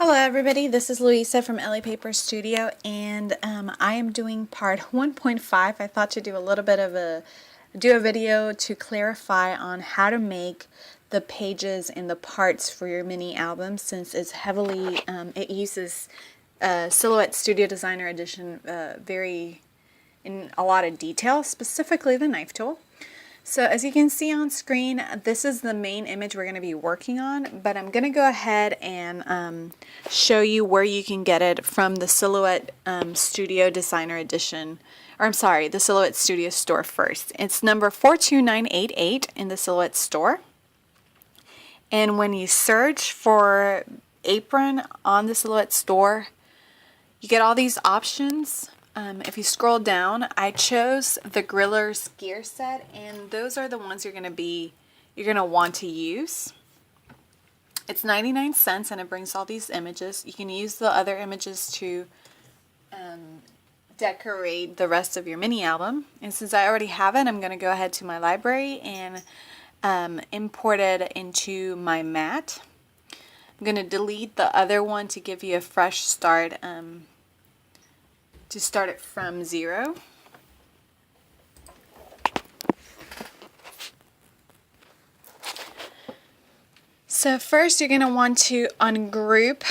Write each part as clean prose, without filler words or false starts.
Hello everybody, this is Louisa from Ellie Paper Studio, and I am doing part 1.5. I thought to do a little bit of a video to clarify on how to make the pages and the parts for your mini album, since it's heavily, it uses Silhouette Studio Designer Edition very in a lot of detail, specifically the knife tool. So as you can see on screen, this is the main image we're going to be working on, but I'm going to go ahead and show you where you can get it from the Silhouette Studio Designer Edition, or I'm sorry, the Silhouette Studio store first. It's number 42988 in the Silhouette store. And when you search for Apron on the Silhouette store, you get all these options. If you scroll down, I chose the Griller's gear set, and those are the ones you're gonna want to use. It's 99 cents and it brings all these images. You can use the other images to decorate the rest of your mini album. And since I already have it, I'm gonna go ahead to my library and import it into my mat. I'm gonna delete the other one to give you a fresh start. To start it from zero. So first you're going to want to ungroup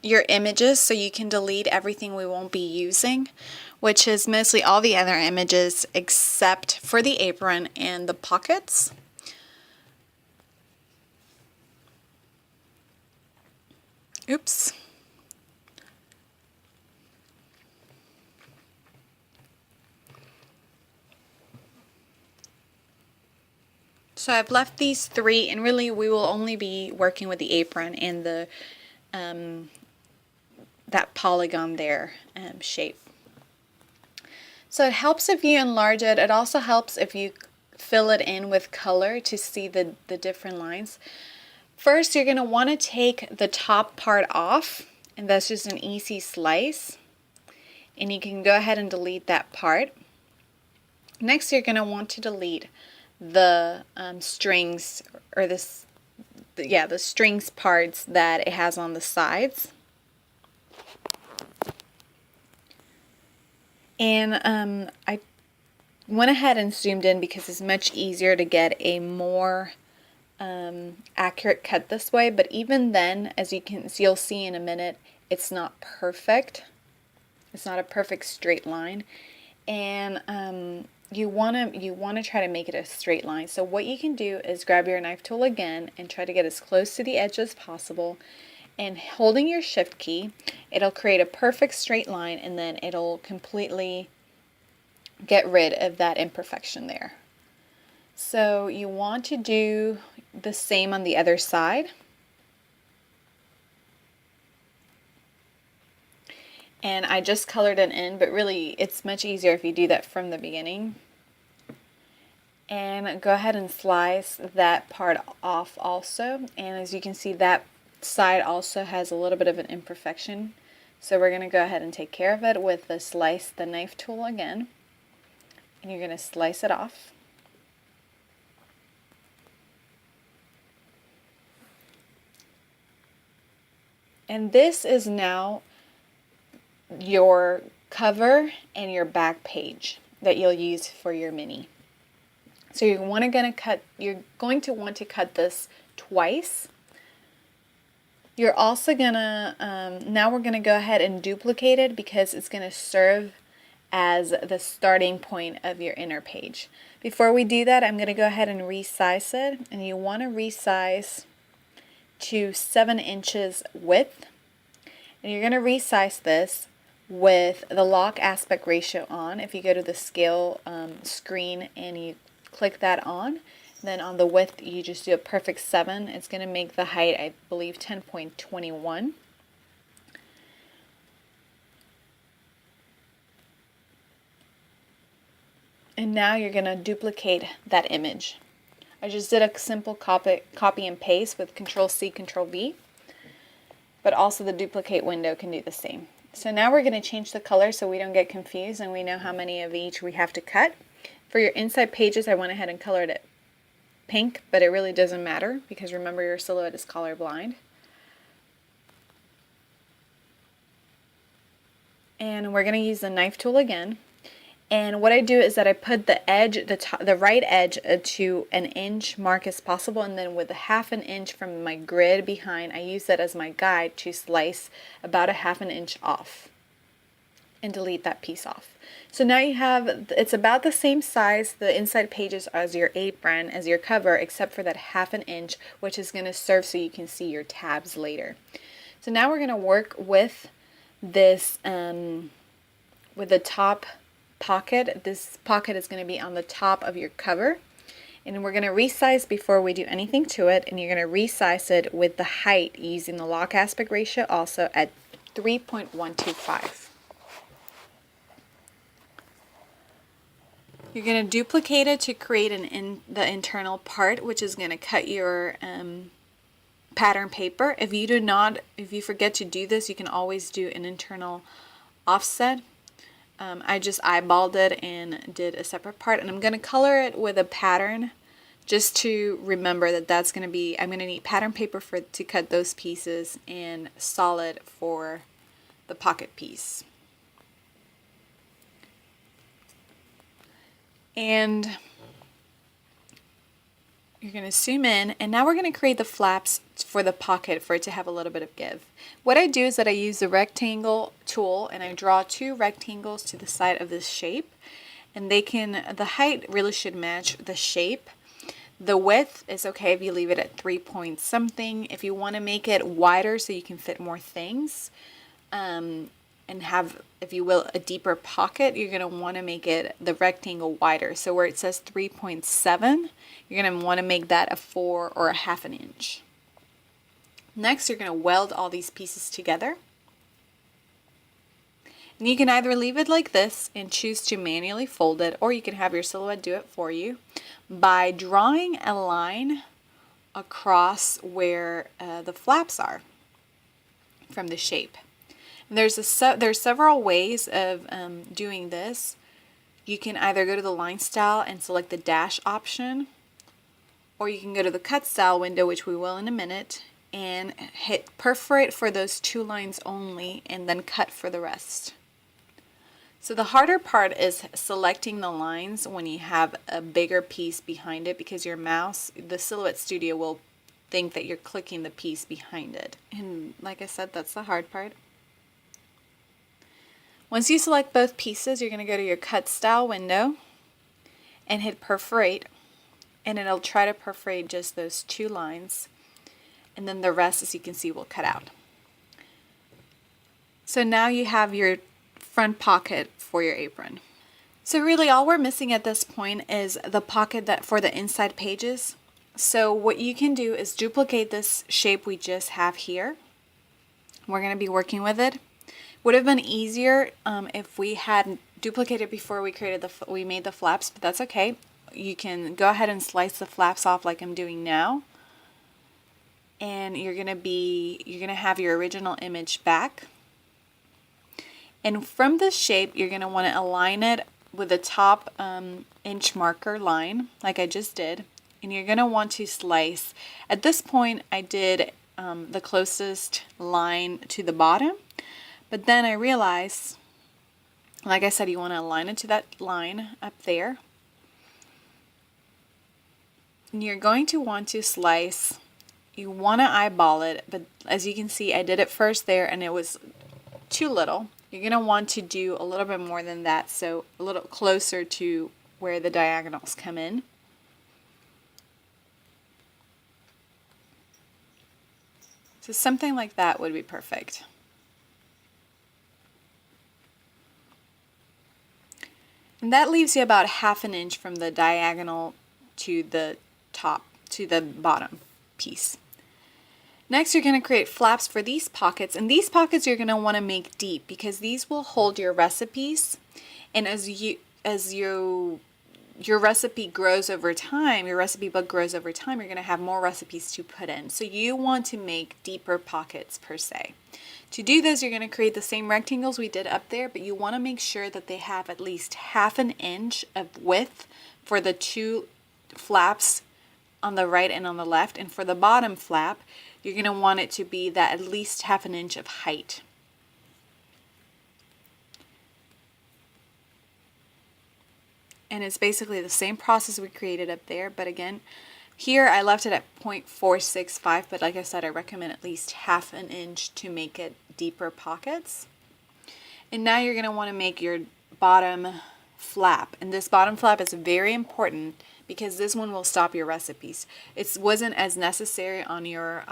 your images so you can delete everything we won't be using, which is mostly all the other images except for the apron and the pockets. Oops. So I've left these three, and really we will only be working with the apron and the that polygon there shape. So it helps if you enlarge it. It also helps if you fill it in with color to see the different lines. First, you're going to want to take the top part off, and that's just an easy slice. And you can go ahead and delete that part. Next, you're going to want to delete the strings, or the strings parts that it has on the sides. And I went ahead and zoomed in because it's much easier to get a more accurate cut this way, but even then, as you'll see in a minute, it's not perfect. It's not a perfect straight line, and you want to try to make it a straight line. So what you can do is grab your knife tool again and try to get as close to the edge as possible, and holding your shift key, it'll create a perfect straight line, and then it'll completely get rid of that imperfection there. So you want to do the same on the other side. And I just colored it in, but really it's much easier if you do that from the beginning. And go ahead and slice that part off also. And as you can see, that side also has a little bit of an imperfection. So we're going to go ahead and take care of it with the knife tool again. And you're going to slice it off. And this is now your cover and your back page that you'll use for your mini. So you're going to want to cut this twice. You're also gonna now we're gonna go ahead and duplicate it because it's gonna serve as the starting point of your inner page. Before we do that, I'm gonna go ahead and resize it, and you want to resize to 7 inches width, and you're gonna resize this with the lock aspect ratio on. If you go to the scale screen and you click that on, then on the width you just do a perfect 7. It's going to make the height, I believe, 10.21. And now you're going to duplicate that image. I just did a simple copy and paste with Control-C, Control-V, but also the duplicate window can do the same. So now we're going to change the color so we don't get confused and we know how many of each we have to cut. For your inside pages, I went ahead and colored it pink, but it really doesn't matter because remember your silhouette is colorblind. And we're going to use the knife tool again. And what I do is that I put the edge, the right edge to an inch mark as possible, and then with a half an inch from my grid behind, I use that as my guide to slice about a half an inch off and delete that piece off. So now you have, it's about the same size, the inside pages, as your apron, as your cover, except for that half an inch, which is going to serve so you can see your tabs later. So now we're going to work with this, with the top pocket. This pocket is going to be on the top of your cover, and we're going to resize before we do anything to it, and you're going to resize it with the height using the log aspect ratio also at 3.125. You're going to duplicate it to create the internal part, which is going to cut your pattern paper. If you forget to do this, you can always do an internal offset. I just eyeballed it and did a separate part, and I'm going to color it with a pattern just to remember that that's going to be, I'm going to need pattern paper to cut those pieces and solid for the pocket piece. And you're going to zoom in, and now we're going to create the flaps for the pocket for it to have a little bit of give. What I do is that I use the rectangle tool and I draw two rectangles to the side of this shape, and the height really should match the shape. The width is okay if you leave it at 3 point something. If you want to make it wider so you can fit more things, and have, if you will, a deeper pocket, you're going to want to make it the rectangle wider. So where it says 3.7, you're going to want to make that a 4 or a half an inch. Next, you're going to weld all these pieces together. And you can either leave it like this and choose to manually fold it, or you can have your silhouette do it for you by drawing a line across where the flaps are from the shape. There's several ways of doing this. You can either go to the line style and select the dash option, or you can go to the cut style window, which we will in a minute, and hit perforate for those two lines only, and then cut for the rest. So the harder part is selecting the lines when you have a bigger piece behind it, because your mouse, the Silhouette Studio, will think that you're clicking the piece behind it. And like I said, that's the hard part. Once you select both pieces, you're going to go to your cut style window and hit perforate, and it'll try to perforate just those two lines, and then the rest, as you can see, will cut out. So now you have your front pocket for your apron. So really all we're missing at this point is the pocket that for the inside pages. So what you can do is duplicate this shape we just have here. We're going to be working with it. Would have been easier if we had duplicated before we made the flaps, but that's okay. You can go ahead and slice the flaps off like I'm doing now, and you're gonna have your original image back. And from this shape, you're gonna want to align it with the top inch marker line, like I just did, and you're gonna want to slice. At this point, I did the closest line to the bottom. But then I realized, like I said, you want to align it to that line up there. And you're going to want to slice. You want to eyeball it, but as you can see, I did it first there and it was too little. You're going to want to do a little bit more than that, so a little closer to where the diagonals come in. So something like that would be perfect. And that leaves you about half an inch from the diagonal to the top, to the bottom piece. Next, you're going to create flaps for these pockets, and these pockets you're going to want to make deep because these will hold your recipes. And as your recipe grows over time, your recipe book grows over time, you're going to have more recipes to put in. So you want to make deeper pockets per se. To do this, you're going to create the same rectangles we did up there, but you want to make sure that they have at least half an inch of width for the two flaps on the right and on the left. And for the bottom flap, you're going to want it to be that at least half an inch of height. and it's basically the same process we created up there, but again, here I left it at 0.465, but like I said, I recommend at least half an inch to make it deeper pockets. And now you're going to want to make your bottom flap, and this bottom flap is very important because this one will stop your recipes. It wasn't as necessary on your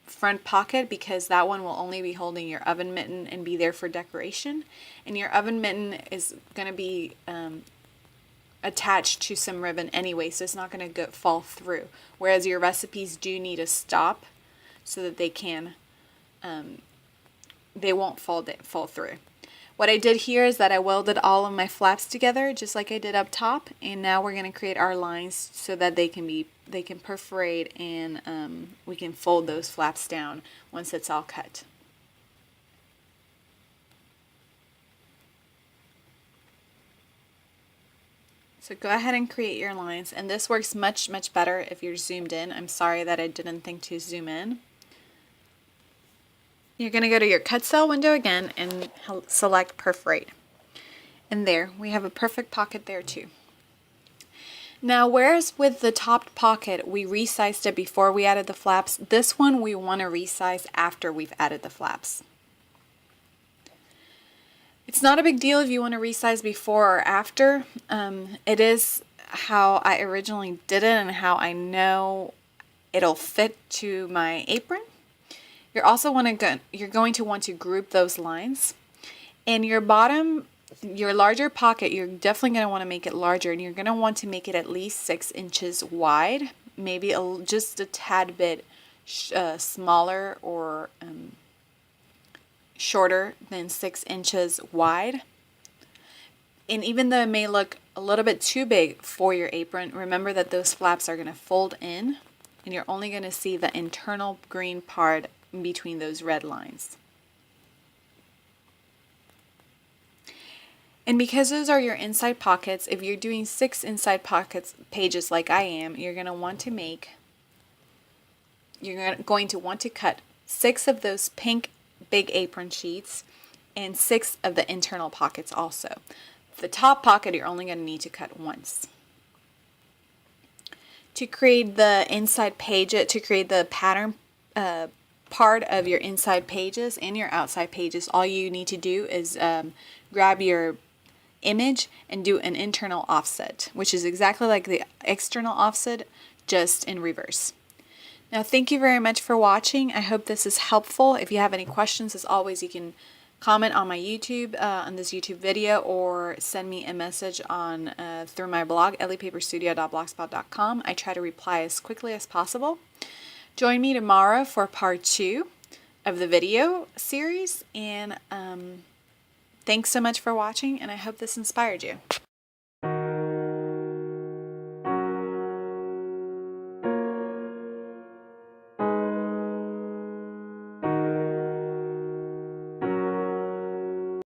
front pocket because that one will only be holding your oven mitten and be there for decoration, and your oven mitten is going to be attached to some ribbon anyway, so it's not going to fall through, whereas your recipes do need a stop so that they won't fall through. What I did here is that I welded all of my flaps together just like I did up top, and now we're going to create our lines so that they can perforate, and we can fold those flaps down once it's all cut. So go ahead and create your lines, and this works much better if you're zoomed in. I'm sorry that I didn't think to zoom in. You're going to go to your cut cell window again and select perforate. And there, we have a perfect pocket there too. Now, whereas with the topped pocket, we resized it before we added the flaps, this one we want to resize after we've added the flaps. It's not a big deal if you want to resize before or after. It is how I originally did it and how I know it'll fit to my apron. You're going to want to group those lines. And your bottom, your larger pocket, you're definitely going to want to make it larger, and you're going to want to make it at least 6 inches wide, maybe just a tad bit smaller or shorter than 6 inches wide. And even though it may look a little bit too big for your apron, remember that those flaps are going to fold in, and you're only going to see the internal green part between those red lines. And because those are your inside pockets, if you're doing 6 inside pockets pages like I am, you're going to want to cut 6 of those pink big apron sheets and 6 of the internal pockets also. The top pocket you're only going to need to cut once. To create the inside page, to create the pattern part of your inside pages and your outside pages, all you need to do is grab your image and do an internal offset, which is exactly like the external offset, just in reverse. Now, thank you very much for watching. I hope this is helpful. If you have any questions, as always, you can comment on my YouTube, on this YouTube video, or send me a message on through my blog, elliepaperstudio.blogspot.com. I try to reply as quickly as possible. Join me tomorrow for part 2 of the video series, and thanks so much for watching, and I hope this inspired you.